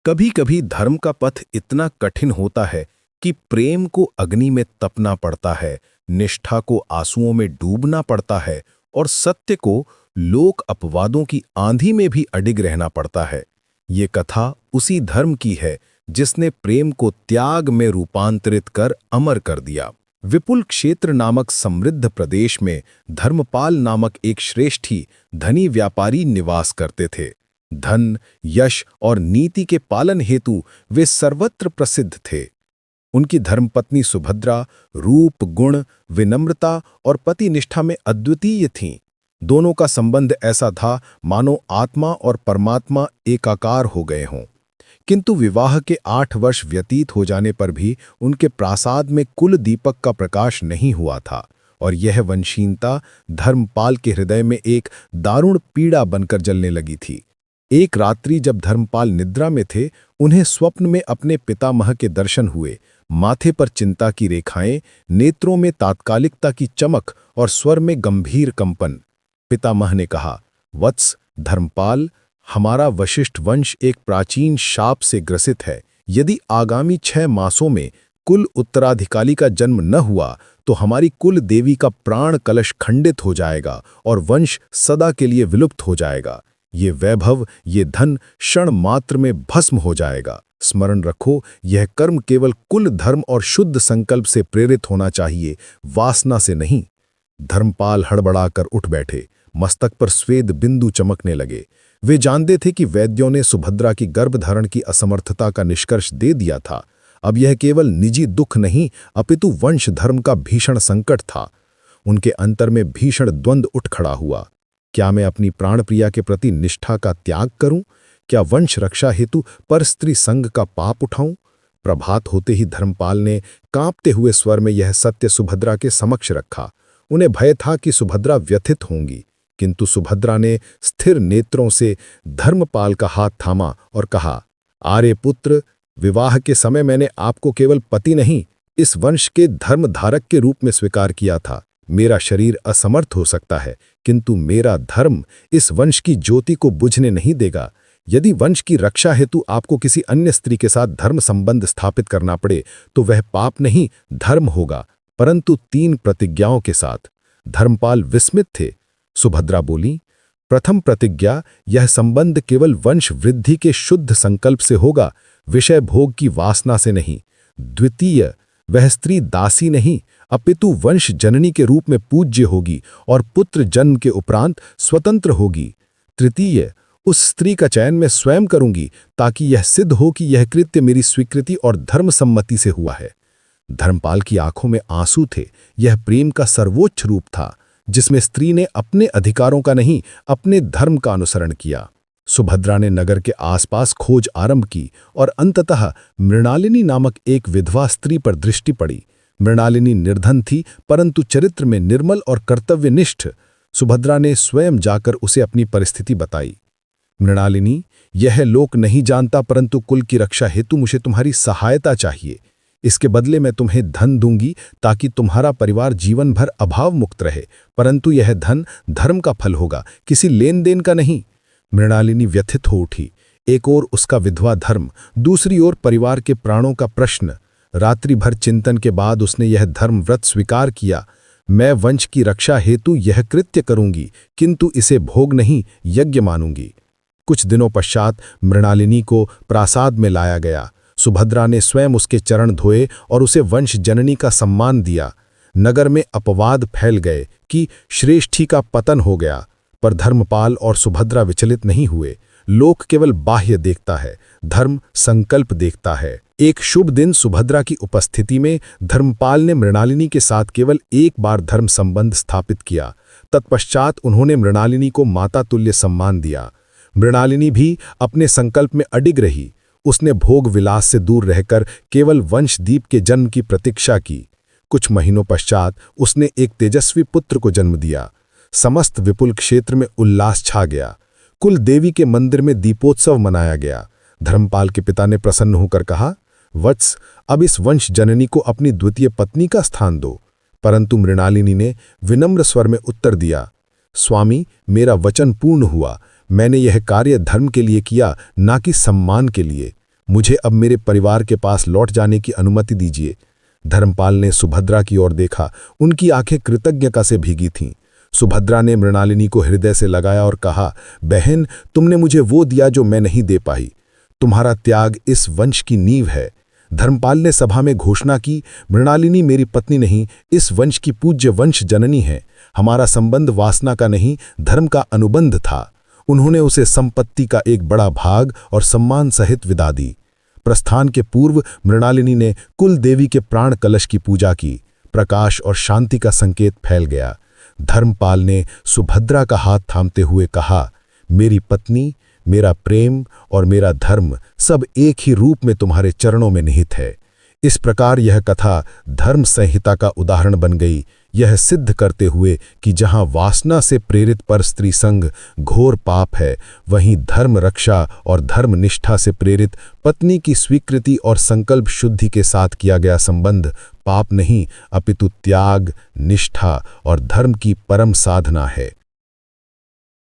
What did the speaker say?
कभी कभी धर्म का पथ इतना कठिन होता है कि प्रेम को अग्नि में तपना पड़ता है, निष्ठा को आंसुओं में डूबना पड़ता है और सत्य को लोक अपवादों की आंधी में भी अडिग रहना पड़ता है। ये कथा उसी धर्म की है जिसने प्रेम को त्याग में रूपांतरित कर अमर कर दिया। विपुल क्षेत्र नामक समृद्ध प्रदेश में धर्मपाल नामक एक श्रेष्ठी धनी व्यापारी निवास करते थे। धन, यश और नीति के पालन हेतु वे सर्वत्र प्रसिद्ध थे। उनकी धर्मपत्नी सुभद्रा रूप, गुण, विनम्रता और पति निष्ठा में अद्वितीय थीं। दोनों का संबंध ऐसा था मानो आत्मा और परमात्मा एकाकार हो गए हों। किंतु विवाह के 8 वर्ष व्यतीत हो जाने पर भी उनके प्रासाद में कुल दीपक का प्रकाश नहीं हुआ था और यह वंशीनता धर्मपाल के हृदय में एक दारुण पीड़ा बनकर जलने लगी थी। एक रात्रि जब धर्मपाल निद्रा में थे, उन्हें स्वप्न में अपने पितामह के दर्शन हुए। माथे पर चिंता की रेखाएं, नेत्रों में तात्कालिकता की चमक और स्वर में गंभीर कंपन। पितामह ने कहा, वत्स धर्मपाल, हमारा वशिष्ठ वंश एक प्राचीन शाप से ग्रसित है। यदि आगामी 6 मासों में कुल उत्तराधिकारी का जन्म न हुआ तो हमारी कुल देवी का प्राण कलश खंडित हो जाएगा और वंश सदा के लिए विलुप्त हो जाएगा। ये वैभव, ये धन क्षण मात्र में भस्म हो जाएगा। स्मरण रखो, यह कर्म केवल कुल धर्म और शुद्ध संकल्प से प्रेरित होना चाहिए, वासना से नहीं। धर्मपाल हड़बड़ाकर उठ बैठे, मस्तक पर स्वेद बिंदु चमकने लगे। वे जानते थे कि वैद्यों ने सुभद्रा की गर्भधारण की असमर्थता का निष्कर्ष दे दिया था। अब यह केवल निजी दुख नहीं, अपितु वंश धर्म का भीषण संकट था। उनके अंतर में भीषण द्वंद्व उठ खड़ा हुआ। क्या मैं अपनी प्राणप्रिया के प्रति निष्ठा का त्याग करूं? क्या वंश रक्षा हेतु परस्त्री संग का पाप उठाऊं? प्रभात होते ही धर्मपाल ने कांपते हुए स्वर में यह सत्य सुभद्रा के समक्ष रखा। उन्हें भय था कि सुभद्रा व्यथित होंगी, किंतु सुभद्रा ने स्थिर नेत्रों से धर्मपाल का हाथ थामा और कहा, आर्य पुत्र, विवाह के समय मैंने आपको केवल पति नहीं, इस वंश के धर्मधारक के रूप में स्वीकार किया था। मेरा शरीर असमर्थ हो सकता है, किंतु मेरा धर्म इस वंश की ज्योति को बुझने नहीं देगा। यदि वंश की रक्षा हेतु आपको किसी अन्य स्त्री के साथ धर्म संबंध स्थापित करना पड़े तो वह पाप नहीं, धर्म होगा, परंतु 3 प्रतिज्ञाओं के साथ। धर्मपाल विस्मित थे। सुभद्रा बोली, प्रथम प्रतिज्ञा, यह संबंध केवल वंश वृद्धि के शुद्ध संकल्प से होगा, विषय भोग की वासना से नहीं। द्वितीय, वह स्त्री दासी नहीं, अपितु वंश जननी के रूप में पूज्य होगी और पुत्र जन्म के उपरांत स्वतंत्र होगी। तृतीय, उस स्त्री का चयन मैं स्वयं करूंगी ताकि यह सिद्ध हो कि यह कृत्य मेरी स्वीकृति और धर्म सम्मति से हुआ है। धर्मपाल की आंखों में आंसू थे। यह प्रेम का सर्वोच्च रूप था, जिसमें स्त्री ने अपने अधिकारों का नहीं, अपने धर्म का अनुसरण किया। सुभद्रा ने नगर के आसपास खोज आरंभ की और अंततः मृणालिनी नामक एक विधवा स्त्री पर दृष्टि पड़ी। मृणालिनी निर्धन थी, परंतु चरित्र में निर्मल और कर्तव्यनिष्ठ। सुभद्रा ने स्वयं जाकर उसे अपनी परिस्थिति बताई। मृणालिनी, यह लोक नहीं जानता, परंतु कुल की रक्षा हेतु मुझे तुम्हारी सहायता चाहिए। इसके बदले मैं तुम्हें धन दूंगी ताकि तुम्हारा परिवार जीवन भर अभाव मुक्त रहे, परंतु यह धन धर्म का फल होगा, किसी लेन देन का नहीं। मृणालिनी व्यथित हो उठी। एक ओर उसका विधवा धर्म, दूसरी ओर परिवार के प्राणों का प्रश्न। रात्रि भर चिंतन के बाद उसने यह धर्म व्रत स्वीकार किया। मैं वंश की रक्षा हेतु यह कृत्य करूंगी, किंतु इसे भोग नहीं, यज्ञ मानूंगी। कुछ दिनों पश्चात मृणालिनी को प्रासाद में लाया गया। सुभद्रा ने स्वयं उसके चरण धोए और उसे वंश जननी का सम्मान दिया। नगर में अपवाद फैल गए कि श्रेष्ठी का पतन हो गया, पर धर्मपाल और सुभद्रा विचलित नहीं हुए। लोक केवल बाह्य देखता है, धर्म संकल्प देखता है। एक शुभ दिन सुभद्रा की उपस्थिति में धर्मपाल ने मृणालिनी के साथ केवल एक बार धर्म संबंध स्थापित किया। तत्पश्चात उन्होंने मृणालिनी को माता तुल्य सम्मान दिया। मृणालिनी भी अपने संकल्प में अडिग रही। उसने भोग विलास से दूर रहकर केवल वंशदीप के जन्म की प्रतीक्षा की। कुछ महीनों पश्चात उसने एक तेजस्वी पुत्र को जन्म दिया। समस्त विपुल क्षेत्र में उल्लास छा गया। कुल देवी के मंदिर में दीपोत्सव मनाया गया। धर्मपाल के पिता ने प्रसन्न होकर कहा, वत्स, अब इस वंश जननी को अपनी द्वितीय पत्नी का स्थान दो। परंतु मृणालिनी ने विनम्र स्वर में उत्तर दिया, स्वामी, मेरा वचन पूर्ण हुआ। मैंने यह कार्य धर्म के लिए किया, ना कि सम्मान के लिए। मुझे अब मेरे परिवार के पास लौट जाने की अनुमति दीजिए। धर्मपाल ने सुभद्रा की ओर देखा। उनकी आंखें कृतज्ञता से भीगी थीं। सुभद्रा ने मृणालिनी को हृदय से लगाया और कहा, बहन, तुमने मुझे वो दिया जो मैं नहीं दे पाई। तुम्हारा त्याग इस वंश की नींव है। धर्मपाल ने सभा में घोषणा की, मृणालिनी मेरी पत्नी नहीं, इस वंश की पूज्य वंश जननी है। हमारा संबंध वासना का नहीं, धर्म का अनुबंध था। उन्होंने उसे संपत्ति का एक बड़ा भाग और सम्मान सहित विदा दी। प्रस्थान के पूर्व मृणालिनी ने कुल देवी के प्राण कलश की पूजा की। प्रकाश और शांति का संकेत फैल गया। धर्मपाल ने सुभद्रा का हाथ थामते हुए कहा, मेरी पत्नी, मेरा प्रेम और मेरा धर्म सब एक ही रूप में तुम्हारे चरणों में निहित है। इस प्रकार यह कथा धर्म संहिता का उदाहरण बन गई, यह सिद्ध करते हुए कि जहां वासना से प्रेरित पर स्त्री संग घोर पाप है, वहीं धर्म रक्षा और धर्म निष्ठा से प्रेरित पत्नी की स्वीकृति और संकल्प शुद्धि के साथ किया गया संबंध पाप नहीं, अपितु त्याग, निष्ठा और धर्म की परम साधना है।